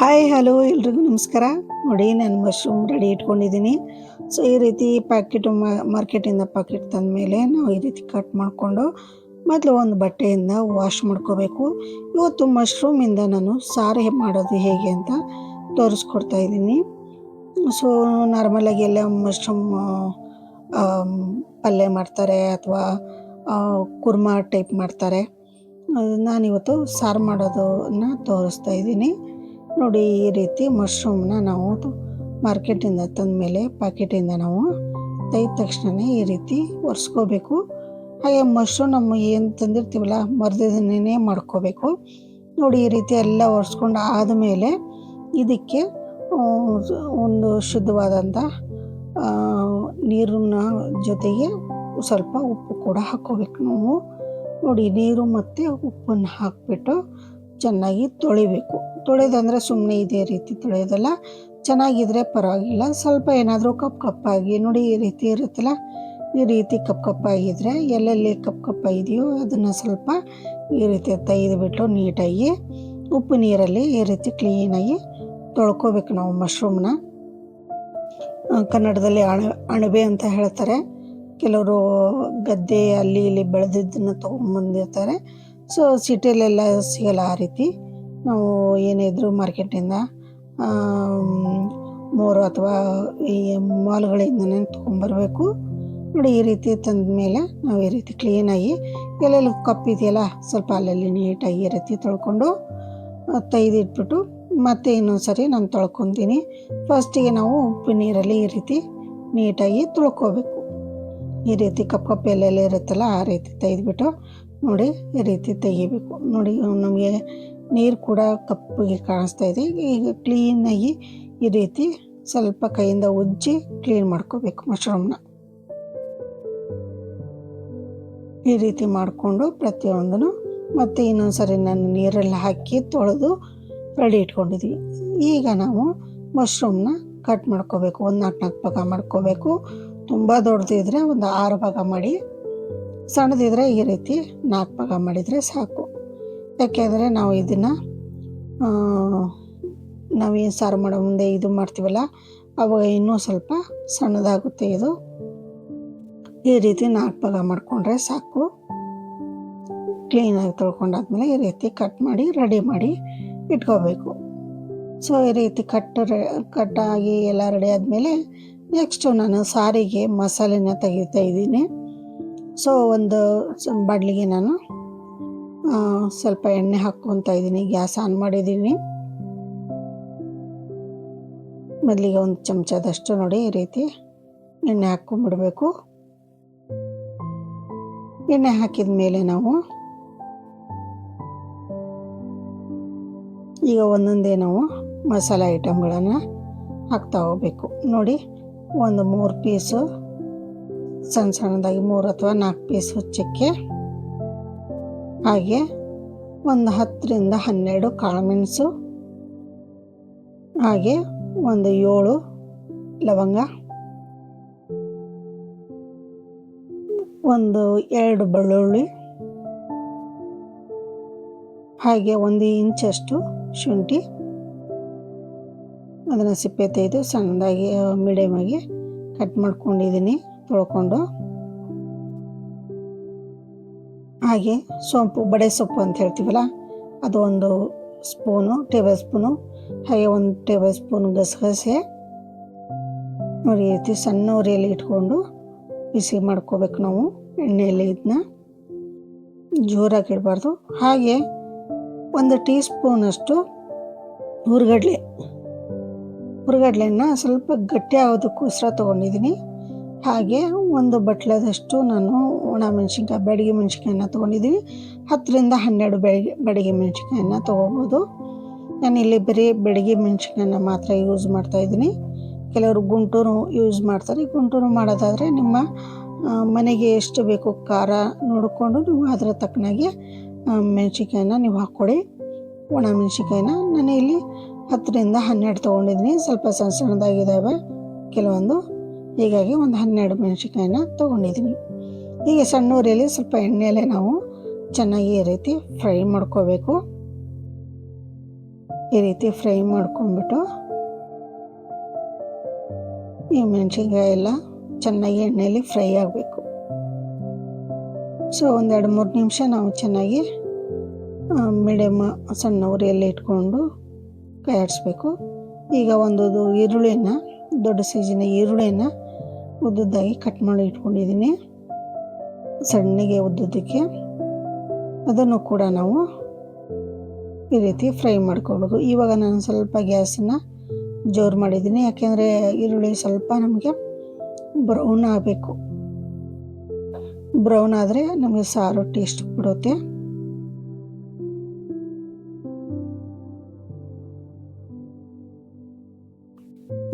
Hi hello ಎಲ್ರಿಗೂ ನಮಸ್ಕಾರ. ನೋಡಿ ನಾನು ಮಶ್ರೂಮ್ ರೆಡಿ ಇಟ್ಕೊಂಡಿದ್ದೀನಿ. ಸೊ ಈ ರೀತಿ ಮಾರ್ಕೆಟಿಂದ ಪ್ಯಾಕೆಟ್ ತಂದ ಮೇಲೆ ನಾವು ಈ ರೀತಿ ಕಟ್ ಮಾಡಿಕೊಂಡು ಮೊದಲು ಒಂದು ಬಟ್ಟೆಯಿಂದ ವಾಶ್ ಮಾಡ್ಕೋಬೇಕು. ಇವತ್ತು ಮಶ್ರೂಮಿಂದ ನಾನು ಸಾರು ಮಾಡೋದು ಹೇಗೆ ಅಂತ ತೋರಿಸ್ಕೊಡ್ತಾ ಇದ್ದೀನಿ. ಸೊ ನಾರ್ಮಲಾಗಿ ಎಲ್ಲ ಮಶ್ರೂಮ್ ಪಲ್ಯ ಮಾಡ್ತಾರೆ ಅಥವಾ ಕುರ್ಮಾ ಟೈಪ್ ಮಾಡ್ತಾರೆ. ನಾನಿವತ್ತು ಸಾರು ಮಾಡೋದನ್ನು ತೋರಿಸ್ತಾ ಇದ್ದೀನಿ. ನೋಡಿ, ಈ ರೀತಿ ಮಶ್ರೂಮ್ನ ನಾವು ಮಾರ್ಕೆಟಿಂದ ತಂದ ಮೇಲೆ ಪ್ಯಾಕೆಟಿಂದ ನಾವು ತೆಗೆದ ತಕ್ಷಣ ಈ ರೀತಿ ಒರೆಸ್ಕೋಬೇಕು. ಹಾಗೆ ಮಶ್ರೂಮ್ ನಮ್ಮ ಏನು ತಂದಿರ್ತೀವಲ್ಲ ಮರ್ದಿದ್ದನ್ನೇ ಮಾಡ್ಕೋಬೇಕು. ನೋಡಿ, ಈ ರೀತಿ ಎಲ್ಲ ಒರೆಸ್ಕೊಂಡು ಆದಮೇಲೆ ಇದಕ್ಕೆ ಒಂದು ಶುದ್ಧವಾದಂಥ ನೀರಿನ ಜೊತೆಗೆ ಸ್ವಲ್ಪ ಉಪ್ಪು ಕೂಡ ಹಾಕ್ಕೋಬೇಕು ನಾವು. ನೋಡಿ, ನೀರು ಮತ್ತು ಉಪ್ಪನ್ನು ಹಾಕಿಬಿಟ್ಟು ಚೆನ್ನಾಗಿ ತೊಳಿಬೇಕು. ತೊಳೆದಂದರೆ ಸುಮ್ಮನೆ ಇದೇ ರೀತಿ ತೊಳೆಯೋದಲ್ಲ, ಚೆನ್ನಾಗಿದ್ರೆ ಪರವಾಗಿಲ್ಲ. ಸ್ವಲ್ಪ ಏನಾದರೂ ಕಪ್ಪಾಗಿ ನೋಡಿ ಈ ರೀತಿ ಇರುತ್ತಲ್ಲ, ಈ ರೀತಿ ಕಪ್ಪಾಗಿದ್ದರೆ ಎಲ್ಲೆಲ್ಲಿ ಕಪ್ಪಾಗಿದೆಯೋ ಅದನ್ನು ಸ್ವಲ್ಪ ಈ ರೀತಿ ತೆಗೆದುಬಿಟ್ಟು ನೀಟಾಗಿ ಉಪ್ಪು ನೀರಲ್ಲಿ ಈ ರೀತಿ ಕ್ಲೀನಾಗಿ ತೊಳ್ಕೊಬೇಕು ನಾವು ಮಶ್ರೂಮ್ನ. ಕನ್ನಡದಲ್ಲಿ ಅಣಬೆ ಅಂತ ಹೇಳ್ತಾರೆ. ಕೆಲವರು ಗದ್ದೆ ಅಲ್ಲಿ ಇಲ್ಲಿ ಬೆಳೆದಿದ್ದನ್ನು ತೊಗೊಂಬಂದಿರ್ತಾರೆ. ಸೊ ಸಿಟಿಯಲ್ಲೆಲ್ಲ ಸಿಗಲ್ಲ ಆ ರೀತಿ. ನಾವು ಏನೇ ಇದ್ದರೂ ಮಾರ್ಕೆಟಿಂದ ಮೋರು ಅಥವಾ ಈ ಮಾಲ್ಗಳಿಂದನೇ ತೊಗೊಂಬರ್ಬೇಕು. ನೋಡಿ, ಈ ರೀತಿ ತಂದ ಮೇಲೆ ನಾವು ಈ ರೀತಿ ಕ್ಲೀನಾಗಿ ಎಲ್ಲೆಲ್ಲಿ ಕಪ್ಪಿದೆಯಲ್ಲ ಸ್ವಲ್ಪ ಅಲ್ಲಲ್ಲಿ ನೀಟಾಗಿ ಈ ರೀತಿ ತೊಳ್ಕೊಂಡು ತೆಗೆದಿಟ್ಬಿಟ್ಟು ಮತ್ತೆ ಇನ್ನೊಂದು ಸರಿ ನಾನು ತೊಳ್ಕೊತೀನಿ. ಫಸ್ಟಿಗೆ ನಾವು ಉಪ್ಪು ನೀರಲ್ಲಿ ಈ ರೀತಿ ನೀಟಾಗಿ ತೊಳ್ಕೊಬೇಕು. ಈ ರೀತಿ ಕಪ್ಪು ಎಲ್ಲೆಲ್ಲ ಇರುತ್ತಲ್ಲ ಆ ರೀತಿ ತೆಗೆದ್ಬಿಟ್ಟು ನೋಡಿ ಈ ರೀತಿ ತೆಗಿಬೇಕು. ನೋಡಿ, ನಮಗೆ ನೀರು ಕೂಡ ಕಪ್ಪಿಗೆ ಕಾಣಿಸ್ತಾ ಇದೆ. ಈಗ ಕ್ಲೀನಾಗಿ ಈ ರೀತಿ ಸ್ವಲ್ಪ ಕೈಯಿಂದ ಉಜ್ಜಿ ಕ್ಲೀನ್ ಮಾಡ್ಕೋಬೇಕು ಮಶ್ರೂಮ್ನ. ಈ ರೀತಿ ಮಾಡಿಕೊಂಡು ಪ್ರತಿಯೊಂದನ್ನು ಮತ್ತೆ ಇನ್ನೊಂದು ಸರಿ ನಾನು ನೀರಲ್ಲಿ ಹಾಕಿ ತೊಳೆದು ರೆಡಿ ಇಟ್ಕೊಂಡಿದ್ವಿ. ಈಗ ನಾವು ಮಶ್ರೂಮ್ನ ಕಟ್ ಮಾಡ್ಕೋಬೇಕು. ಒಂದು 4 ಭಾಗ ಮಾಡ್ಕೋಬೇಕು. ತುಂಬ ದೊಡ್ಡದಿದ್ರೆ ಒಂದು 6 ಭಾಗ ಮಾಡಿ, ಸಣ್ಣದಿದ್ರೆ ಈ ರೀತಿ 4 ಭಾಗ ಮಾಡಿದರೆ ಸಾಕು. ಯಾಕೆಂದರೆ ನಾವು ಇದನ್ನು ನಾವೇನು ಸಾರು ಮಾಡೋ ಮುಂದೆ ಇದು ಮಾಡ್ತೀವಲ್ಲ ಅವಾಗ ಇನ್ನೂ ಸ್ವಲ್ಪ ಸಣ್ಣದಾಗುತ್ತೆ. ಇದು ಈ ರೀತಿ 4 ಭಾಗ ಮಾಡಿಕೊಂಡ್ರೆ ಸಾಕು. ಕ್ಲೀನಾಗಿ ತೊಳ್ಕೊಂಡಾದ್ಮೇಲೆ ಈ ರೀತಿ ಕಟ್ ಮಾಡಿ ರೆಡಿ ಮಾಡಿ ಇಟ್ಕೋಬೇಕು. ಸೊ ಈ ರೀತಿ ಕಟ್ಟಾಗಿ ಎಲ್ಲ ರೆಡಿ ಆದಮೇಲೆ ನೆಕ್ಸ್ಟು ನಾನು ಸಾರಿಗೆ ಮಸಾಲೆನ ತೆಗಿತಾ ಇದ್ದೀನಿ. ಸೊ ಒಂದು ಬಾಣಲಿಗೆ ನಾನು ಸ್ವಲ್ಪ ಎಣ್ಣೆ ಹಾಕ್ಕೊತಾ ಇದ್ದೀನಿ. ಗ್ಯಾಸ್ ಆನ್ ಮಾಡಿದ್ದೀನಿ. ಮೊದಲಿಗೆ ಒಂದು ಚಮಚದಷ್ಟು ನೋಡಿ ಈ ರೀತಿ ಎಣ್ಣೆ ಹಾಕ್ಕೊಂಡ್ಬಿಡ್ಬೇಕು. ಎಣ್ಣೆ ಹಾಕಿದ ಮೇಲೆ ನಾವು ಈಗ ಒಂದೊಂದೇ ನಾವು ಮಸಾಲೆ ಐಟಮ್ಗಳನ್ನು ಹಾಕ್ತಾ ಹೋಗ್ಬೇಕು. ನೋಡಿ, ಒಂದು 3 ಪೀಸು ಸಣ್ಣದಾಗಿ 3 ಅಥವಾ 4 ಪೀಸು ಚಕ್ಕೆ, ಹಾಗೆ ಒಂದು 10ರಿಂದ 12 ಕಾಳುಮೆಣಸು, ಹಾಗೆ ಒಂದು 7 ಲವಂಗ, ಒಂದು 2 ಬೆಳ್ಳುಳ್ಳಿ, ಹಾಗೆ 1 ಇಂಚಷ್ಟು ಶುಂಠಿ. ಅದನ್ನು ಸಿಪ್ಪೆ ತೆಗೆದು ಸಣ್ಣದಾಗಿ ಮೀಡಿಯಮಾಗಿ ಕಟ್ ಮಾಡ್ಕೊಂಡಿದ್ದೀನಿ ತೊಳ್ಕೊಂಡು. ಹಾಗೆ ಸೊಂಪು, ಬಡೆ ಸೊಪ್ಪು ಅಂತ ಹೇಳ್ತೀವಲ್ಲ ಅದು 1 ಟೇಬಲ್ ಸ್ಪೂನು, ಹಾಗೆ 1 ಟೇಬಲ್ ಸ್ಪೂನ್ ಗಸಗಸೆ. ನೋಡಿ, ಈ ರೀತಿ ಸಣ್ಣ ಉರಿಯಲ್ಲಿ ಇಟ್ಕೊಂಡು ಬಿಸಿ ಮಾಡ್ಕೋಬೇಕು ನಾವು ಎಣ್ಣೆಯಲ್ಲಿ. ಇದನ್ನ ಜೋರಾಗಿ ಇಡಬಾರ್ದು. ಹಾಗೆ 1 ಟೀ ಸ್ಪೂನಷ್ಟು ಹುರ್ಗಡ್ಲೆನ ಸ್ವಲ್ಪ ಗಟ್ಟಿ ಆಗೋದಕ್ಕೋಸ್ಕರ ತೊಗೊಂಡಿದ್ದೀನಿ. ಹಾಗೆ 1 ಬಟ್ಲದಷ್ಟು ನಾನು ಬ್ಯಾಡಗಿ ಮೆಣಸಿನ್ಕಾಯನ್ನ ತೊಗೊಂಡಿದ್ದೀನಿ. 10ರಿಂದ 12 ಬ್ಯಾಡಗಿ ಮೆಣಸಿನ್ಕಾಯನ್ನ ತೊಗೋಬೋದು. ನಾನಿಲ್ಲಿ ಬರೀ ಬ್ಯಾಡಗಿ ಮೆಣಸಿನ್ಕಾಯನ್ನ ಮಾತ್ರ ಯೂಸ್ ಮಾಡ್ತಾಯಿದ್ದೀನಿ. ಕೆಲವರು ಗುಂಟೂರು ಯೂಸ್ ಮಾಡ್ತಾರೆ. ಗುಂಟೂರು ಮಾಡೋದಾದರೆ ನಿಮ್ಮ ಮನೆಗೆ ಎಷ್ಟು ಬೇಕು ಖಾರ ನೋಡಿಕೊಂಡು ನೀವು ಅದರ ತಕ್ಕನಾಗೆ ಮೆಣಸಿನ್ಕಾಯನ್ನ ನೀವು ಹಾಕ್ಕೊಳ್ಳಿ. ಒಣ ಮೆಣಸಿನ್ಕಾಯನ್ನ ನಾನು ಇಲ್ಲಿ 10ರಿಂದ 12 ತೊಗೊಂಡಿದ್ದೀನಿ. ಸ್ವಲ್ಪ ಸಣ್ಣದಾಗಿದ್ದಾವೆ ಕೆಲವೊಂದು, ಹೀಗಾಗಿ ಒಂದು 12 ಮೆಣಸಿನ್ಕಾಯನ್ನ ತೊಗೊಂಡಿದ್ದೀನಿ. ಹೀಗೆ ಸಣ್ಣ ಉರಿಯಲ್ಲಿ ಸ್ವಲ್ಪ ಎಣ್ಣೆಯಲ್ಲೇ ನಾವು ಚೆನ್ನಾಗಿ ಈ ರೀತಿ ಫ್ರೈ ಮಾಡ್ಕೋಬೇಕು. ಈ ರೀತಿ ಫ್ರೈ ಮಾಡ್ಕೊಂಡ್ಬಿಟ್ಟು ಈ ಮೆಣಸಿನ್ಕಾಯಿ ಎಲ್ಲ ಚೆನ್ನಾಗಿ ಎಣ್ಣೆಯಲ್ಲಿ ಫ್ರೈ ಆಗಬೇಕು. ಸೊ 1-2-3 ನಿಮಿಷ ನಾವು ಚೆನ್ನಾಗಿ ಮೀಡಿಯಮ್ ಸಣ್ಣ ಉರಿಯಲ್ಲಿ ಇಟ್ಕೊಂಡು ಕಾಯಿಸ್ಬೇಕು. ಈಗ ಒಂದು ಈರುಳ್ಳಿನ, ದೊಡ್ಡ ಸೈಜಿನ ಈರುಳ್ಳಿನ ಉದ್ದುದ್ದಾಗಿ ಕಟ್ ಮಾಡಿ ಇಟ್ಕೊಂಡಿದ್ದೀನಿ, ಸಣ್ಣಗೆ ಉದ್ದುದಕ್ಕೆ. ಅದನ್ನು ಕೂಡ ನಾವು ಈ ರೀತಿ ಫ್ರೈ ಮಾಡ್ಕೋಬೇಕು. ಇವಾಗ ನಾನು ಸ್ವಲ್ಪ ಗ್ಯಾಸನ್ನು ಜೋರು ಮಾಡಿದ್ದೀನಿ, ಯಾಕೆಂದರೆ ಈರುಳ್ಳಿ ಸ್ವಲ್ಪ ನಮಗೆ ಬ್ರೌನ್ ಆಗಬೇಕು. ಬ್ರೌನ್ ಆದರೆ ನಮಗೆ ಸಾರು ಟೇಸ್ಟ್ ಕೊಡುತ್ತೆ.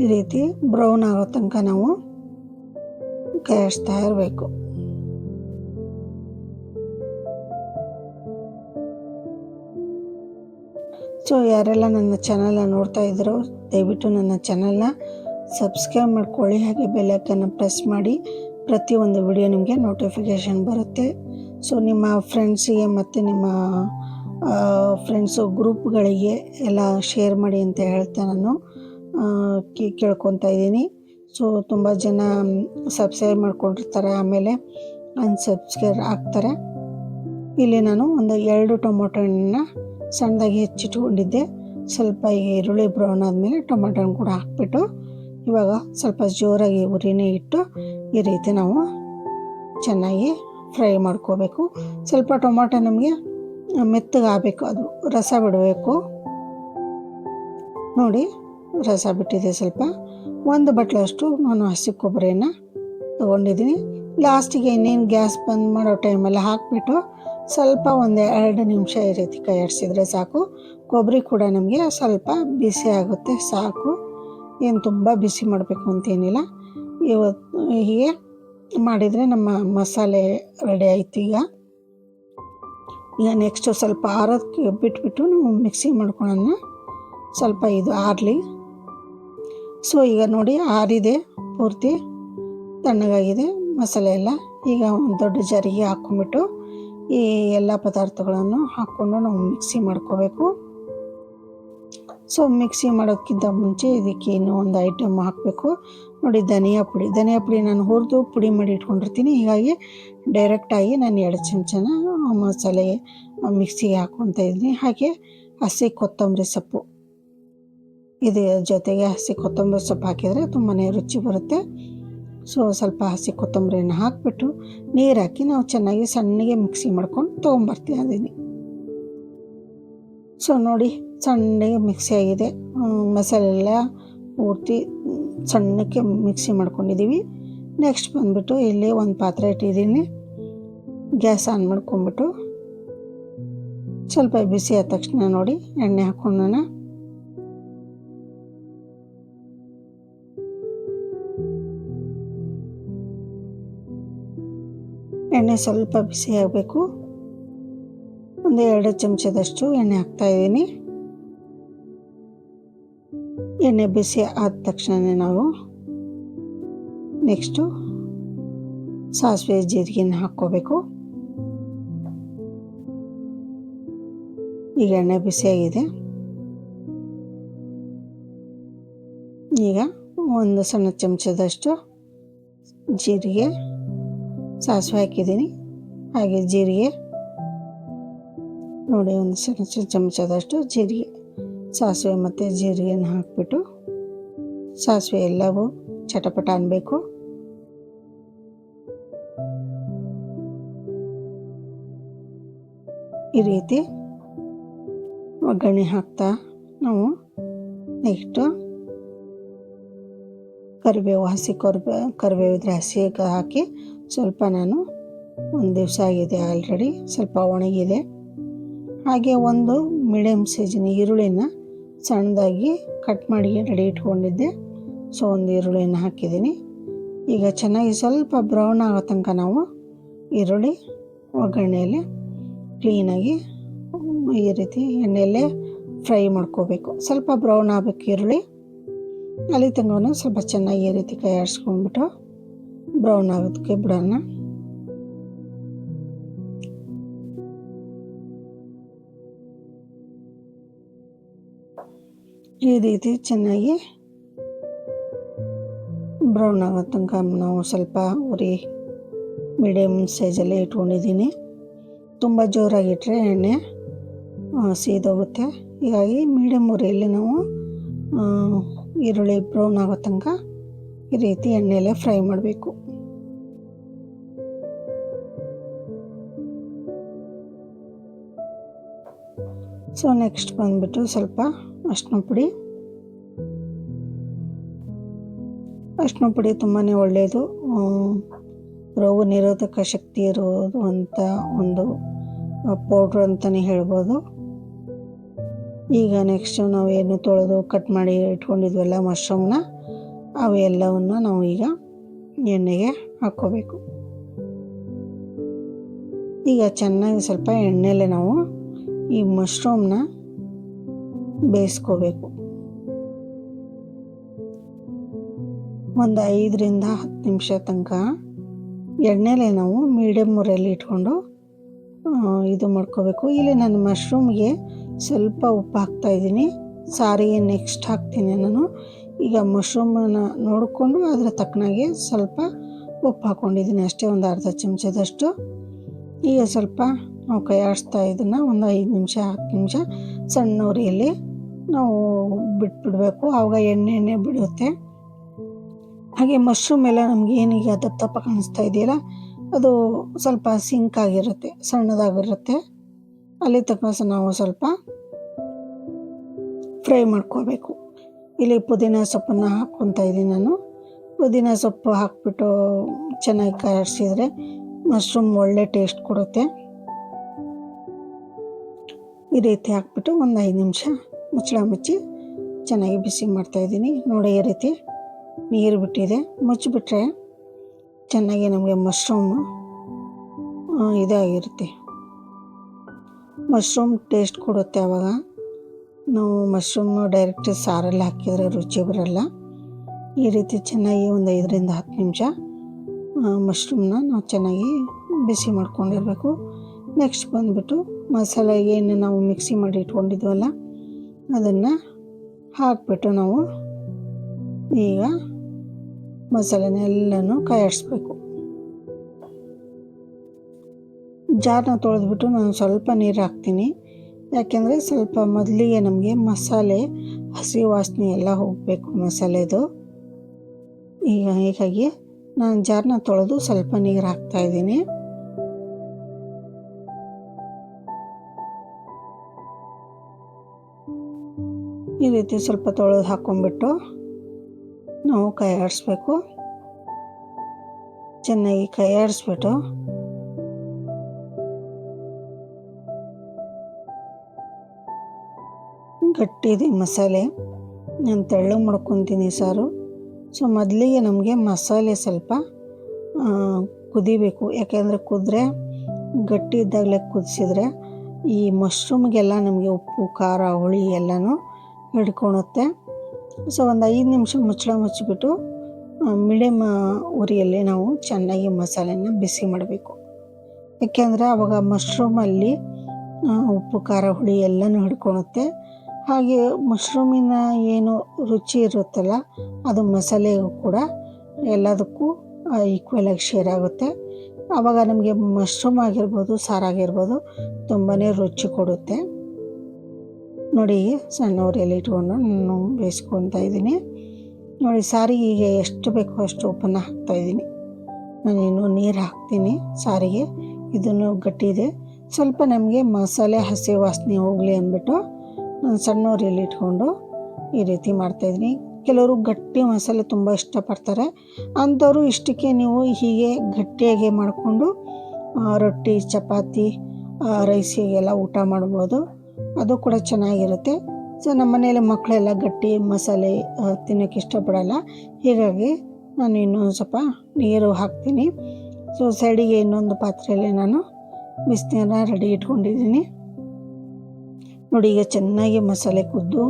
ಈ ರೀತಿ ಬ್ರೌನ್ ಆಗೋ ತನಕ ನಾವು ಕಾಯಿಸ್ತಾ ಇರಬೇಕು. ಸೊ ಯಾರೆಲ್ಲ ನನ್ನ ಚಾನಲ್ನ ನೋಡ್ತಾ ಇದ್ದೀರೋ ದಯವಿಟ್ಟು ನನ್ನ ಚಾನಲ್ನ ಸಬ್ಸ್ಕ್ರೈಬ್ ಮಾಡ್ಕೊಳ್ಳಿ, ಹಾಗೆ ಬೆಲ್ಲೈಕನ್ನು ಪ್ರೆಸ್ ಮಾಡಿ. ಪ್ರತಿಯೊಂದು ವಿಡಿಯೋ ನಿಮಗೆ ನೋಟಿಫಿಕೇಷನ್ ಬರುತ್ತೆ. ಸೊ ನಿಮ್ಮ ಫ್ರೆಂಡ್ಸಿಗೆ ಮತ್ತು ನಿಮ್ಮ ಫ್ರೆಂಡ್ಸು ಗ್ರೂಪ್ಗಳಿಗೆ ಎಲ್ಲ ಶೇರ್ ಮಾಡಿ ಅಂತ ಹೇಳ್ತಾ ನಾನು ಕೇಳ್ಕೊತಾ ಇದ್ದೀನಿ. ಸೊ ತುಂಬ ಜನ ಸಬ್ಸ್ಕ್ರೈಬ್ ಮಾಡ್ಕೊಂಡಿರ್ತಾರೆ, ಆಮೇಲೆ ಅನ್ಸಬ್ಸ್ಕ್ರೈಬ್ ಆಗ್ತಾರೆ. ಇಲ್ಲಿ ನಾನು ಒಂದು 2 ಟೊಮೊಟೊ ಹಣ್ಣನ್ನ ಸಣ್ಣದಾಗಿ ಹೆಚ್ಚಿಟ್ಕೊಂಡಿದ್ದೆ. ಸ್ವಲ್ಪ ಈರುಳ್ಳಿ ಬ್ರೌನ್ ಆದಮೇಲೆ ಟೊಮೊಟೊ ಕೂಡ ಹಾಕ್ಬಿಟ್ಟು ಇವಾಗ ಸ್ವಲ್ಪ ಜೋರಾಗಿ ಉರಿನೇ ಇಟ್ಟು ಈ ರೀತಿ ನಾವು ಚೆನ್ನಾಗಿ ಫ್ರೈ ಮಾಡ್ಕೋಬೇಕು. ಸ್ವಲ್ಪ ಟೊಮೊಟೊ ನಮಗೆ ಮೆತ್ತಗಾಗಬೇಕು, ಅದು ರಸ ಬಿಡಬೇಕು. ನೋಡಿ ರಸ ಬಿಟ್ಟಿದೆ. ಸ್ವಲ್ಪ 1 ಬಟ್ಲಷ್ಟು ನಾನು ಹಸಿ ಕೊಬ್ಬರಿನ ತೊಗೊಂಡಿದ್ದೀನಿ. ಲಾಸ್ಟಿಗೆ ಇನ್ನೇನು ಗ್ಯಾಸ್ ಬಂದ್ ಮಾಡೋ ಟೈಮಲ್ಲಿ ಹಾಕಿಬಿಟ್ಟು ಸ್ವಲ್ಪ 1-2 ನಿಮಿಷ ಈ ರೀತಿ ಕಾಯಿಸಿದ್ರೆ ಸಾಕು. ಕೊಬ್ಬರಿ ಕೂಡ ನಮಗೆ ಸ್ವಲ್ಪ ಬಿಸಿ ಆಗುತ್ತೆ, ಸಾಕು. ಏನು ತುಂಬ ಬಿಸಿ ಮಾಡಬೇಕು ಅಂತೇನಿಲ್ಲ. ಇವತ್ತು ಹೀಗೆ ಮಾಡಿದರೆ ನಮ್ಮ ಮಸಾಲೆ ರೆಡಿ ಆಯಿತು. ಈಗ ನೆಕ್ಸ್ಟು ಸ್ವಲ್ಪ ಆರೋದಕ್ಕೆ ಬಿಟ್ಬಿಟ್ಟು ನಾವು ಮಿಕ್ಸಿ ಮಾಡ್ಕೊಳ್ಳೋಣ. ಸ್ವಲ್ಪ ಇದು ಆರಲಿ. ಸೊ ಈಗ ನೋಡಿ ಆರಿದೆ, ಪೂರ್ತಿ ತಣ್ಣಗಾಗಿದೆ ಮಸಾಲೆ ಎಲ್ಲ. ಈಗ ಒಂದು ದೊಡ್ಡ ಜಾರಿಗೆ ಹಾಕ್ಕೊಂಬಿಟ್ಟು ಈ ಎಲ್ಲ ಪದಾರ್ಥಗಳನ್ನು ಹಾಕ್ಕೊಂಡು ನಾವು ಮಿಕ್ಸಿ ಮಾಡ್ಕೋಬೇಕು. ಸೊ ಮಿಕ್ಸಿ ಮಾಡೋಕ್ಕಿಂತ ಮುಂಚೆ ಇದಕ್ಕೆ ಇನ್ನೂ ಒಂದು ಐಟಮ್ ಹಾಕಬೇಕು. ನೋಡಿ ಧನಿಯಾ ಪುಡಿ ನಾನು ಹುರಿದು ಪುಡಿ ಮಾಡಿ ಇಟ್ಕೊಂಡಿರ್ತೀನಿ. ಹೀಗಾಗಿ ಡೈರೆಕ್ಟಾಗಿ ನಾನು 2 ಚಮಚನ ಮಸಾಲೆ ಮಿಕ್ಸಿಗೆ ಹಾಕ್ಕೊತಾ ಇದ್ದೀನಿ. ಹಾಗೆ ಹಸಿ ಕೊತ್ತಂಬರಿ ಸೊಪ್ಪು, ಇದರ ಜೊತೆಗೆ ಹಸಿ ಕೊತ್ತಂಬರಿ ಸೊಪ್ಪು ಹಾಕಿದರೆ ತುಂಬಾ ರುಚಿ ಬರುತ್ತೆ. ಸೊ ಸ್ವಲ್ಪ ಹಸಿ ಕೊತ್ತಂಬರಿಯನ್ನು ಹಾಕಿಬಿಟ್ಟು ನೀರು ಹಾಕಿ ನಾವು ಚೆನ್ನಾಗಿ ಸಣ್ಣಗೆ ಮಿಕ್ಸಿ ಮಾಡ್ಕೊಂಡು ತೊಗೊಂಬರ್ತೀನಿ. ಸೊ ನೋಡಿ ಸಣ್ಣಗೆ ಮಿಕ್ಸಿ ಆಗಿದೆ, ಮಸಾಲೆ ಎಲ್ಲ ಪೂರ್ತಿ ಸಣ್ಣಕ್ಕೆ ಮಿಕ್ಸಿ ಮಾಡ್ಕೊಂಡಿದ್ದೀವಿ. ನೆಕ್ಸ್ಟ್ ಬಂದುಬಿಟ್ಟು ಇಲ್ಲಿ ಒಂದು ಪಾತ್ರೆ ಇಟ್ಟಿದ್ದೀನಿ. ಗ್ಯಾಸ್ ಆನ್ ಮಾಡ್ಕೊಂಬಿಟ್ಟು ಸ್ವಲ್ಪ ಬಿಸಿ ಆದ ತಕ್ಷಣ ನೋಡಿ ಎಣ್ಣೆ ಹಾಕ್ಕೊಳ್ಳೋಣ. ಎಣ್ಣೆ ಸ್ವಲ್ಪ ಬಿಸಿ ಆಗಬೇಕು. ಒಂದು 2 ಚಮಚದಷ್ಟು ಎಣ್ಣೆ ಹಾಕ್ತಾಯಿದ್ದೀನಿ. ಎಣ್ಣೆ ಬಿಸಿ ಆದ ತಕ್ಷಣ ನಾವು ನೆಕ್ಸ್ಟು ಸಾಸಿವೆ ಜೀರಿಗೆನ ಹಾಕ್ಕೋಬೇಕು. ಈಗ ಎಣ್ಣೆ ಬಿಸಿಯಾಗಿದೆ. ಈಗ ಒಂದು ಸಣ್ಣ ಚಮಚದಷ್ಟು ಜೀರಿಗೆ, ಸಾಸಿವೆ ಹಾಕಿದ್ದೀನಿ, ಹಾಗೆ ಜೀರಿಗೆ ನೋಡಿ ಒಂದು ಸಣ್ಣ ಚಮಚದಷ್ಟು ಜೀರಿಗೆ, ಸಾಸಿವೆ ಮತ್ತು ಜೀರಿಗೆನ ಹಾಕಿಬಿಟ್ಟು ಸಾಸಿವೆ ಎಲ್ಲವೂ ಚಟಪಟ ಅನ್ನಬೇಕು. ಈ ರೀತಿ ಒಗ್ಗರಣೆ ಹಾಕ್ತಾ ನಾವು ನೆಕ್ಸ್ಟು ಕರಿಬೇವು, ಹಸಿ ಕರಿಬೇವು ಇದ್ರೆ ಹಸಿ ಹಾಕಿ ಸ್ವಲ್ಪ ನಾನು ಒಂದು ದಿವಸ ಆಗಿದೆ ಆಲ್ರೆಡಿ, ಸ್ವಲ್ಪ ಒಣಗಿದೆ. ಹಾಗೆ ಒಂದು ಮೀಡಿಯಮ್ ಸೈಜಿನ ಈರುಳ್ಳಿನ ಸಣ್ಣದಾಗಿ ಕಟ್ ಮಾಡಿ ರೆಡಿ ಇಟ್ಕೊಂಡಿದ್ದೆ. ಸೊ ಒಂದು ಈರುಳ್ಳಿನ ಹಾಕಿದ್ದೀನಿ. ಈಗ ಚೆನ್ನಾಗಿ ಸ್ವಲ್ಪ ಬ್ರೌನ್ ಆಗೋ ತನಕ ನಾವು ಈರುಳ್ಳಿ ಒಗ್ಗರಣೆಯಲ್ಲಿ ಕ್ಲೀನಾಗಿ ಈ ರೀತಿ ಎಣ್ಣೆಯಲ್ಲೇ ಫ್ರೈ ಮಾಡ್ಕೋಬೇಕು. ಸ್ವಲ್ಪ ಬ್ರೌನ್ ಆಗಬೇಕು ಈರುಳ್ಳಿ, ಅಲ್ಲಿ ತನಕ ಸ್ವಲ್ಪ ಚೆನ್ನಾಗಿ ಈ ರೀತಿ ಕೈ ಆಡಿಸ್ಕೊಂಡ್ಬಿಟ್ಟು ಬ್ರೌನ್ ಆಗೋದಕ್ಕೆ ಬಿಡೋಣ. ಈ ರೀತಿ ಚೆನ್ನಾಗಿ ಬ್ರೌನ್ ಆಗೋ ತನಕ ನಾವು ಸ್ವಲ್ಪ ಉರಿ ಮೀಡಿಯಮ್ ಸೈಜಲ್ಲೇ ಇಟ್ಕೊಂಡಿದ್ದೀನಿ. ತುಂಬ ಜೋರಾಗಿಟ್ಟರೆ ಎಣ್ಣೆ ಸೀದೋಗುತ್ತೆ. ಹೀಗಾಗಿ ಮೀಡಿಯಮ್ ಉರಿಯಲ್ಲಿ ನಾವು ಈರುಳ್ಳಿ ಬ್ರೌನ್ ಆಗೋ ತನಕ ಈ ರೀತಿ ಎಣ್ಣೆಯಲ್ಲೇ ಫ್ರೈ ಮಾಡಬೇಕು. ಸೊ ನೆಕ್ಸ್ಟ್ ಬಂದುಬಿಟ್ಟು ಸ್ವಲ್ಪ ಅರಿಶಿನ ಪುಡಿ ತುಂಬಾ ಒಳ್ಳೆಯದು, ರೋಗ ನಿರೋಧಕ ಶಕ್ತಿ ಇರೋದು ಅಂತ ಒಂದು ಪೌಡ್ರ್ ಅಂತಲೇ ಹೇಳ್ಬೋದು. ಈಗ ನೆಕ್ಸ್ಟ್ ನಾವು ಏನು ತೊಳೆದು ಕಟ್ ಮಾಡಿ ಇಟ್ಕೊಂಡಿದ್ವಲ್ಲ ಮಶ್ರೂಮ್ನ, ಅವೆಲ್ಲವನ್ನು ನಾವು ಈಗ ಎಣ್ಣೆಗೆ ಹಾಕ್ಕೋಬೇಕು. ಈಗ ಚೆನ್ನಾಗಿ ಸ್ವಲ್ಪ ಎಣ್ಣೆಲೆ ನಾವು ಈ ಮಶ್ರೂಮ್ನ ಬೇಯಿಸ್ಕೋಬೇಕು. ಒಂದು 5 ರಿಂದ 10 ನಿಮಿಷ ತನಕ ಎಣ್ಣೆಲೆ ನಾವು ಮೀಡಿಯಮ್ ಉರಿಯಲ್ಲಿ ಇಟ್ಕೊಂಡು ಇದು ಮಾಡ್ಕೋಬೇಕು. ಇಲ್ಲಿ ನಾನು ಮಶ್ರೂಮ್ಗೆ ಸ್ವಲ್ಪ ಉಪ್ಪು ಹಾಕ್ತಾಯಿದ್ದೀನಿ, ಸಾರಿಗೆ ನೆಕ್ಸ್ಟ್ ಹಾಕ್ತೀನಿ ನಾನು. ಈಗ ಮಶ್ರೂಮನ್ನು ನೋಡಿಕೊಂಡು ಅದರ ತಕ್ಕನಾಗೆ ಸ್ವಲ್ಪ ಉಪ್ಪು ಹಾಕ್ಕೊಂಡಿದ್ದೀನಿ ಅಷ್ಟೇ, ಒಂದು ಅರ್ಧ ಚಮಚದಷ್ಟು. ಈಗ ಸ್ವಲ್ಪ ನಾವು ಕೈ ಆಡಿಸ್ತಾ ಇದನ್ನು ಒಂದು 5 ನಿಮಿಷ 10 ನಿಮಿಷ ಸಣ್ಣ ಉರಿಯಲ್ಲಿ ನಾವು ಬಿಟ್ಬಿಡಬೇಕು. ಆವಾಗ ಎಣ್ಣೆ ಬಿಡುತ್ತೆ. ಹಾಗೆ ಮಶ್ರೂಮ್ ಎಲ್ಲ ನಮ್ಗೆ ಏನೀಗ ದಪ್ಪ ಕಾಣಿಸ್ತಾ ಇದೆಯಲ್ಲ, ಅದು ಸ್ವಲ್ಪ ಸಿಂಕ್ ಆಗಿರುತ್ತೆ, ಸಣ್ಣದಾಗಿರುತ್ತೆ. ಅಲ್ಲಿ ತಕ್ಕ ನಾವು ಸ್ವಲ್ಪ ಫ್ರೈ ಮಾಡ್ಕೋಬೇಕು. ಇಲ್ಲಿ ಪುದೀನ ಸೊಪ್ಪನ್ನು ಹಾಕ್ಕೊತಾ ಇದ್ದೀನಿ ನಾನು. ಪುದೀನ ಸೊಪ್ಪು ಹಾಕ್ಬಿಟ್ಟು ಚೆನ್ನಾಗಿ ಕಾಯಿಸಿದ್ರೆ ಮಶ್ರೂಮ್ ಒಳ್ಳೆ ಟೇಸ್ಟ್ ಕೊಡುತ್ತೆ. ಈ ರೀತಿ ಹಾಕ್ಬಿಟ್ಟು ಒಂದು 5 ನಿಮಿಷ ಮುಚ್ಚಿ ಚೆನ್ನಾಗಿ ಬಿಸಿ ಮಾಡ್ತಾಯಿದ್ದೀನಿ. ನೋಡಿ ಈ ರೀತಿ ನೀರು ಬಿಟ್ಟಿದೆ, ಮುಚ್ಚಿಬಿಟ್ರೆ ಚೆನ್ನಾಗಿ ನಮಗೆ ಮಶ್ರೂಮ್ ಇದಾಗಿರುತ್ತೆ, ಮಶ್ರೂಮ್ ಟೇಸ್ಟ್ ಕೊಡುತ್ತೆ. ಆವಾಗ ನಾವು ಮಶ್ರೂಮ್ ಡೈರೆಕ್ಟ್ ಸಾರಲ್ಲಿ ಹಾಕಿದರೆ ರುಚಿ ಬರಲ್ಲ. ಈ ರೀತಿ ಚೆನ್ನಾಗಿ ಒಂದು 5 ರಿಂದ 10 ನಿಮಿಷ ಮಶ್ರೂಮ್ನ ನಾವು ಚೆನ್ನಾಗಿ ಬಿಸಿ ಮಾಡ್ಕೊಂಡಿರಬೇಕು. ನೆಕ್ಸ್ಟ್ ಬಂದುಬಿಟ್ಟು ಮಸಾಲೆ ಏನು ನಾವು ಮಿಕ್ಸಿ ಮಾಡಿ ಇಟ್ಕೊಂಡಿದ್ವಲ್ಲ ಅದನ್ನು ಹಾಕಿಬಿಟ್ಟು ನಾವು ಈಗ ಮಸಾಲೆನೆಲ್ಲನೂ ಕಾಯಿಸ್ಬೇಕು. ಜಾರನ್ನ ತೊಳೆದ್ಬಿಟ್ಟು ನಾನು ಸ್ವಲ್ಪ ನೀರು ಹಾಕ್ತೀನಿ, ಯಾಕೆಂದರೆ ಸ್ವಲ್ಪ ಮೊದಲಿಗೆ ನಮಗೆ ಮಸಾಲೆ ಹಸಿ ವಾಸನೆ ಎಲ್ಲ ಹೋಗಬೇಕು ಮಸಾಲೆದು. ಹೀಗಾಗಿ ನಾನು ಜಾರನ್ನ ತೊಳೆದು ಸ್ವಲ್ಪ ನೀರು ಹಾಕ್ತಾಯಿದ್ದೀನಿ. ಈ ರೀತಿ ಸ್ವಲ್ಪ ತೊಳೆದು ಹಾಕ್ಕೊಂಡ್ಬಿಟ್ಟು ನಾವು ಕೈ ಆಡಿಸ್ಬೇಕು. ಚೆನ್ನಾಗಿ ಕೈ ಆಡಿಸ್ಬಿಟ್ಟು ಗಟ್ಟಿದೆ ಮಸಾಲೆ, ನಾನು ತೆಳ್ಳಗೆ ಮಾಡ್ಕೊತೀನಿ ಸಾರು. ಸೊ ಮೊದಲಿಗೆ ನಮಗೆ ಮಸಾಲೆ ಸ್ವಲ್ಪ ಕುದಿಬೇಕು, ಯಾಕೆಂದರೆ ಕುದ್ರೆ ಗಟ್ಟಿ ಇದ್ದಾಗಲೇ ಕುದಿಸಿದ್ರೆ ಈ ಮಶ್ರೂಮ್ಗೆಲ್ಲ ನಮಗೆ ಉಪ್ಪು ಖಾರ ಹುಳಿ ಎಲ್ಲನೂ ಹಿಡ್ಕೊಳುತ್ತೆ. ಸೊ ಒಂದು 5 ನಿಮಿಷ ಮುಚ್ಚಿಬಿಟ್ಟು ಮೀಡಿಯಮ್ ಉರಿಯಲ್ಲಿ ನಾವು ಚೆನ್ನಾಗಿ ಮಸಾಲೆನ ಬಿಸಿ ಮಾಡಬೇಕು. ಯಾಕೆಂದರೆ ಆವಾಗ ಮಶ್ರೂಮಲ್ಲಿ ಉಪ್ಪು ಖಾರ ಹುಳಿ ಎಲ್ಲನೂ ಹಿಡ್ಕೊಳುತ್ತೆ. ಹಾಗೆ ಮಶ್ರೂಮಿನ ಏನು ರುಚಿ ಇರುತ್ತಲ್ಲ ಅದು ಮಸಾಲೆಗೂ ಕೂಡ ಎಲ್ಲದಕ್ಕೂ ಈಕ್ವಲಾಗಿ ಶೇರ್ ಆಗುತ್ತೆ. ಆವಾಗ ನಮಗೆ ಮಶ್ರೂಮ್ ಆಗಿರ್ಬೋದು ಸಾರಾಗಿರ್ಬೋದು ತುಂಬಾ ರುಚಿ ಕೊಡುತ್ತೆ. ನೋಡಿ ಸಣ್ಣ ಉರಿಯಲ್ಲಿ ಇಟ್ಕೊಂಡು ನಾನು ಬೇಯಿಸ್ಕೊತಾ ಇದ್ದೀನಿ. ನೋಡಿ ಸಾರಿಗೆ ಈಗ ಎಷ್ಟು ಬೇಕೋ ಅಷ್ಟು ಉಪ್ಪನ್ನು ಹಾಕ್ತಾಯಿದ್ದೀನಿ. ನಾನಿನ್ನು ನೀರು ಹಾಕ್ತೀನಿ ಸಾರಿಗೆ, ಇದನ್ನು ಗಟ್ಟಿ ಇದೆ. ಸ್ವಲ್ಪ ನಮಗೆ ಮಸಾಲೆ ಹಸಿ ವಾಸನೆ ಹೋಗಲಿ ಅಂದ್ಬಿಟ್ಟು ನಾನು ಸಣ್ಣ ಉರಿಯಲ್ಲಿ ಇಟ್ಕೊಂಡು ಈ ರೀತಿ ಮಾಡ್ತಾಯಿದ್ದೀನಿ. ಕೆಲವರು ಗಟ್ಟಿ ಮಸಾಲೆ ತುಂಬ ಇಷ್ಟಪಡ್ತಾರೆ, ಅಂಥವರು ಇಷ್ಟಕ್ಕೆ ನೀವು ಹೀಗೆ ಗಟ್ಟಿಯಾಗಿ ಮಾಡಿಕೊಂಡು ರೊಟ್ಟಿ ಚಪಾತಿ ರೈಸಿಗೆಲ್ಲ ಊಟ ಮಾಡ್ಬೋದು, ಅದು ಕೂಡ ಚೆನ್ನಾಗಿರುತ್ತೆ. ಸೊ ನಮ್ಮ ಮನೆಯಲ್ಲಿ ಮಕ್ಕಳೆಲ್ಲ ಗಟ್ಟಿ ಮಸಾಲೆ ತಿನ್ನೋಕ್ಕೆ ಇಷ್ಟಪಡಲ್ಲ, ಹೀಗಾಗಿ ನಾನು ಇನ್ನೊಂದು ಸ್ವಲ್ಪ ನೀರು ಹಾಕ್ತೀನಿ. ಸೊ ಸೈಡಿಗೆ ಇನ್ನೊಂದು ಪಾತ್ರೆಯಲ್ಲಿ ನಾನು ಬಿಸಿನೀರನ್ನ ರೆಡಿ ಇಟ್ಕೊಂಡಿದ್ದೀನಿ. ನೋಡಿ ಈಗ ಚೆನ್ನಾಗಿ ಮಸಾಲೆ ಕುದ್ದು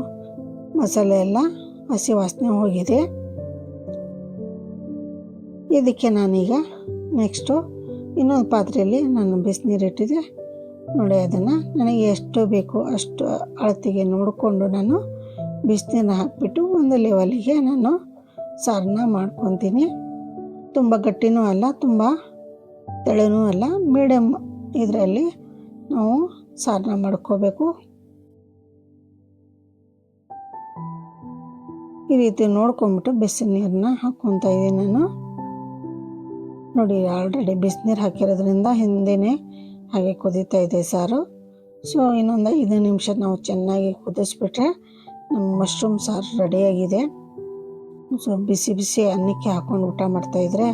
ಮಸಾಲೆ ಎಲ್ಲ ಹಸಿ ವಾಸನೆ ಹೋಗಿದೆ. ಇದಕ್ಕೆ ನಾನೀಗ ನೆಕ್ಸ್ಟು ಇನ್ನೊಂದು ಪಾತ್ರೆಯಲ್ಲಿ ನಾನು ಬಿಸಿನೀರು ಇಟ್ಟಿದ್ದೆ. ನೋಡಿ ಅದನ್ನು ನನಗೆ ಎಷ್ಟು ಬೇಕೋ ಅಷ್ಟು ಅಳತೆಗೆ ನೋಡಿಕೊಂಡು ನಾನು ಬಿಸಿನೀರನ್ನ ಹಾಕಿಬಿಟ್ಟು ಒಂದು ಲೆವೆಲಿಗೆ ನಾನು ಸಾರನ್ನ ಮಾಡ್ಕೊತೀನಿ. ತುಂಬ ಗಟ್ಟಿನೂ ಅಲ್ಲ, ತುಂಬ ತೆಳುನೂ ಅಲ್ಲ, ಮೀಡಿಯಮ್ ಇದರಲ್ಲಿ ನಾವು ಸಾರನ್ನ ಮಾಡ್ಕೋಬೇಕು. ಈ ರೀತಿ ನೋಡ್ಕೊಂಬಿಟ್ಟು ಬಿಸಿನೀರನ್ನ ಹಾಕ್ಕೊತಾ ಇದ್ದೀನಿ ನಾನು. ನೋಡಿ, ಆಲ್ರೆಡಿ ಬಿಸಿನೀರು ಹಾಕಿರೋದ್ರಿಂದ ಹಿಂದೆಯೇ ಹಾಗೆ ಕುದೀತಾ ಇದೆ ಸಾರು. ಸೊ ಇನ್ನೊಂದು 5 ನಿಮಿಷ ನಾವು ಚೆನ್ನಾಗಿ ಕುದಿಸ್ಬಿಟ್ರೆ ನಮ್ಮ ಮಶ್ರೂಮ್ ಸಾರು ರೆಡಿಯಾಗಿದೆ. ಸೊ ಬಿಸಿ ಬಿಸಿ ಅನ್ನಕ್ಕೆ ಹಾಕ್ಕೊಂಡು ಊಟ ಮಾಡ್ತಾಯಿದ್ರೆ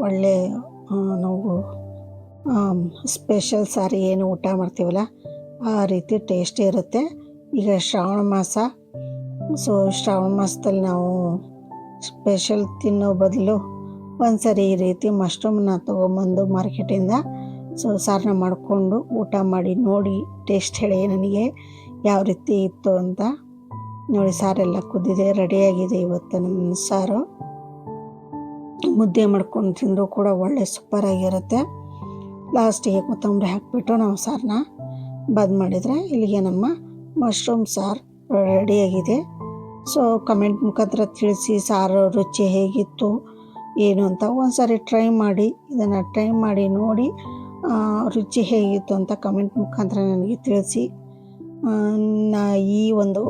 ಒಳ್ಳೆ ನಾವು ಸ್ಪೆಷಲ್ ಸಾರು ಏನು ಊಟ ಮಾಡ್ತೀವಲ್ಲ ಆ ರೀತಿ ಟೇಸ್ಟಿ ಇರುತ್ತೆ. ಈಗ ಶ್ರಾವಣ ಮಾಸ, ಸೊ ಶ್ರಾವಣ ಮಾಸದಲ್ಲಿ ನಾವು ಸ್ಪೆಷಲ್ ತಿನ್ನೋ ಬದಲು ಒಂದು ಸರಿ ಈ ರೀತಿ ಮಶ್ರೂಮನ್ನ ತೊಗೊಂಬಂದು ಮಾರ್ಕೆಟಿಂದ ಸೊ ಸಾರನ್ನ ಮಾಡಿಕೊಂಡು ಊಟ ಮಾಡಿ ನೋಡಿ ಟೇಸ್ಟ್ ಹೇಳಿ ನನಗೆ ಯಾವ ರೀತಿ ಇತ್ತು ಅಂತ. ನೋಡಿ, ಸಾರೆಲ್ಲ ಕುದ್ದಿದೆ, ರೆಡಿಯಾಗಿದೆ ಇವತ್ತು ನಮ್ಮ ಸಾರು. ಮುದ್ದೆ ಮಾಡ್ಕೊಂಡು ತಿಂದರೂ ಕೂಡ ಒಳ್ಳೆ ಸೂಪರಾಗಿರುತ್ತೆ. ಲಾಸ್ಟಿಗೆ ಕೊತ್ತಂಬರಿ ಹಾಕಿಬಿಟ್ಟು ನಾವು ಸಾರನ್ನ ಬಂದ್ ಮಾಡಿದರೆ ಇಲ್ಲಿಗೆ ನಮ್ಮ ಮಶ್ರೂಮ್ ಸಾರು ರೆಡಿಯಾಗಿದೆ. ಸೊ ಕಮೆಂಟ್ ಮುಖಾಂತರ ತಿಳಿಸಿ ಸಾರು ರುಚಿ ಹೇಗಿತ್ತು ಏನು ಅಂತ. ಒಂದು ಸಾರಿ ಟ್ರೈ ಮಾಡಿ, ಇದನ್ನು ಟ್ರೈ ಮಾಡಿ ನೋಡಿ ರುಚಿ ಹೇಗಿತ್ತು ಅಂತ ಕಮೆಂಟ್ ಮುಖಾಂತರ ನನಗೆ ತಿಳಿಸಿ. ಈ ಒಂದು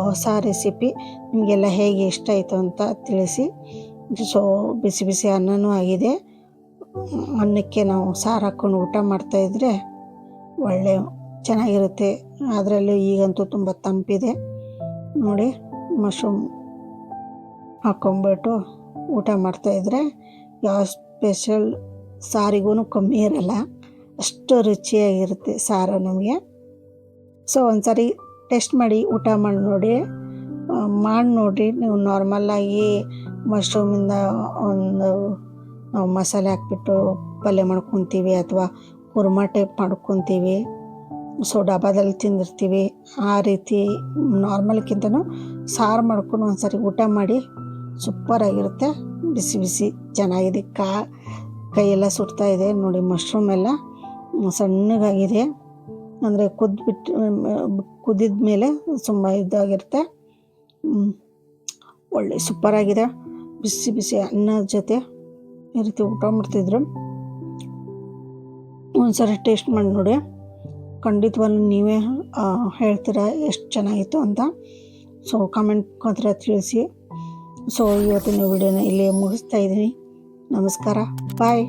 ಹೊಸ ರೆಸಿಪಿ ನಿಮಗೆಲ್ಲ ಹೇಗೆ ಇಷ್ಟ ಆಯಿತು ಅಂತ ತಿಳಿಸಿ. ಸೊ ಬಿಸಿ ಬಿಸಿ ಅನ್ನನೂ ಆಗಿದೆ. ಅನ್ನಕ್ಕೆ ನಾವು ಸಾರು ಹಾಕ್ಕೊಂಡು ಊಟ ಮಾಡ್ತಾಯಿದ್ರೆ ಒಳ್ಳೆ ಚೆನ್ನಾಗಿರುತ್ತೆ. ಅದರಲ್ಲೂ ಈಗಂತೂ ತುಂಬ ತಂಪಿದೆ. ನೋಡಿ, ಮಶ್ರೂಮ್ ಹಾಕ್ಕೊಂಬಿಟ್ಟು ಊಟ ಮಾಡ್ತಾಯಿದ್ರೆ ಯಾವ ಸ್ಪೆಷಲ್ ಸಾರಿಗೂ ಕಮ್ಮಿ ಇರಲ್ಲ, ಅಷ್ಟು ರುಚಿಯಾಗಿರುತ್ತೆ ಸಾರು ನಮಗೆ. ಸೊ ಒಂದು ಸಾರಿ ಟೆಸ್ಟ್ ಮಾಡಿ ಊಟ ಮಾಡಿ ನೋಡಿ. ನೀವು ನಾರ್ಮಲ್ಲಾಗಿ ಮಶ್ರೂಮಿಂದ ಒಂದು ನಾವು ಮಸಾಲೆ ಹಾಕ್ಬಿಟ್ಟು ಪಲ್ಯ ಮಾಡ್ಕೊತೀವಿ ಅಥವಾ ಕುರ್ಮಾ ಟೈಪ್ ಮಾಡ್ಕೊತೀವಿ, ಸೊ ಡಬ್ಬದಲ್ಲಿ ತಿಂದಿರ್ತೀವಿ. ಆ ರೀತಿ ನಾರ್ಮಲ್ಗಿಂತನೂ ಸಾರು ಮಾಡ್ಕೊಂಡು ಒಂದು ಸಾರಿ ಊಟ ಮಾಡಿ, ಸೂಪರಾಗಿರುತ್ತೆ. ಬಿಸಿ ಬಿಸಿ ಚೆನ್ನಾಗಿದೆ. ಕೈಯೆಲ್ಲ ಸುಡ್ತಾ ಇದೆ ನೋಡಿ. ಮಶ್ರೂಮ್ ಎಲ್ಲ ಸಣ್ಣಗಾಗಿದೆ, ಅಂದರೆ ಕುದಿದ ಮೇಲೆ ತುಂಬ ಇದಾಗಿರುತ್ತೆ. ಒಳ್ಳೆ ಸೂಪರಾಗಿದೆ. ಬಿಸಿ ಬಿಸಿ ಅನ್ನದ ಜೊತೆ ಈ ರೀತಿ ಊಟ ಮಾಡ್ತಿದ್ರು. ಒಂದ್ಸರಿ ಟೇಸ್ಟ್ ಮಾಡಿ ನೋಡಿ, ಖಂಡಿತವಾಗ್ಲೂ ನೀವೇ ಹೇಳ್ತೀರಾ ಎಷ್ಟು ಚೆನ್ನಾಗಿತ್ತು ಅಂತ. ಸೊ ಕಮೆಂಟ್ ಮುಖಾಂತರ ತಿಳಿಸಿ. ಸೊ ಇವತ್ತಿನ ವಿಡಿಯೋನ ಇಲ್ಲೇ ಮುಗಿಸ್ತಾ ಇದ್ದೀನಿ. ನಮಸ್ಕಾರ, ಬಾಯ್.